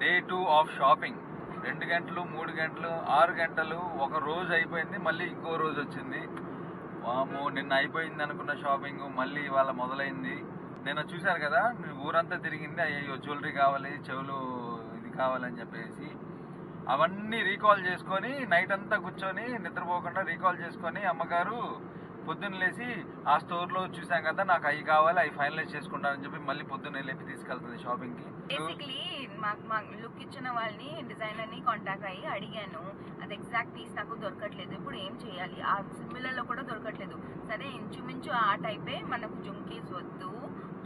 Day 2 of shopping. 2 గంటలు 3 గంటలు 6 గంటలు ఒక రోజు అయిపోయింది. మళ్ళీ ఇంకో రోజు వచ్చింది. వామ్మో, నిన్న అయిపోయింది అనుకున్న షాపింగ్ మళ్ళీ ఇవాళ మొదలైంది. నిన్న చూశారు కదా, ఊరంతా తిరిగింది. అయ్యో జ్యువెలరీ కావాలి, చెవులు ఇది కావాలని చెప్పేసి అవన్నీ రీకాల్ చేసుకొని నైట్ అంతా కూర్చొని నిద్రపోకుండా రీకాల్ చేసుకొని అమ్మగారు పొద్దున్న లేచి ఆ స్టోర్లో చూసాం కదా, నాకు అవి కావాలి, అవి ఫైనలైజ్ చేసుకుంటానని చెప్పి మళ్ళీ పొద్దున్న లేపి తీసుకెళ్తుంది షాపింగ్కి. బేసిక్లీ మా లుక్ ఇచ్చిన వాళ్ళని డిజైనర్ని కాంటాక్ట్ అయ్యి అడిగాను. అది ఎగ్జాక్ట్ పీస్ నాకు దొరకట్లేదు. ఇప్పుడు ఏం చేయాలి? ఆ సిమిలర్లో కూడా దొరకట్లేదు. సరే ఇంచుమించు ఆ టైపే మనకు జుమ్కీస్ వద్దు,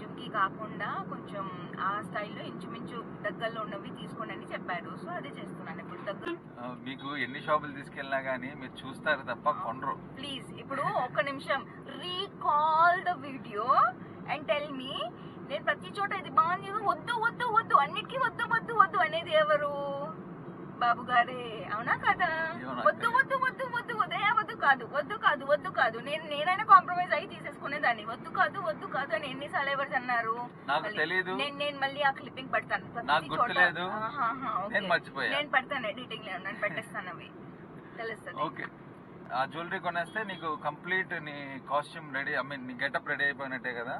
జుమ్కీ కాకుండా కొంచెం ఆ స్టైల్లో ఇంచుమించు దగ్గరలో ఉన్నవి తీసుకోండి అని చెప్పారు. సో అదే చేస్తున్నాను ఇప్పుడు. దగ్గర మీకు ఎన్ని షాపులు తీసుకెళ్ళినా కానీ మీరు చూస్తారు తప్ప కొనరు. ప్లీజ్ ఇప్పుడు ఒక్క నిమిషం recall the video and tell me. నేను ప్రతి చోట ఇది బాగుంది, వద్దు వద్దు వద్దు, అన్నిటికీ వద్దు వద్దు వద్దు అనేది ఎవరు? బాబు గారే, అవునా కదా? వద్దు వద్దు వద్దు వద్దు వద్దు వద్దు కాదు వద్దు కాదు వద్దు కాదు. నేనైనా కాంప్రమైజ్ అయ్యి తీసేసుకునేదాన్ని. వద్దు కాదు వద్దు కాదు అని ఎన్నిసార్లు ఎవరు అన్నారు? నేను మళ్ళీ ఆ క్లిప్పింగ్ పెడతాను ప్రతి చోట. నేను పెడతాను, ఎడిటింగ్ లో నేను పెట్టేస్తాను, అవి తెలుస్తుంది. ఓకే, ఆ జ్యువెలరీ కొనేస్తే నీకు కంప్లీట్ నీ కాస్ట్యూమ్ రెడీ, ఐ మీన్ నీ గెటప్ రెడీ అయిపోయినట్టే కదా?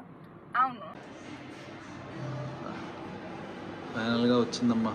అవును. ఫైనల్గా వచ్చిందమ్మా.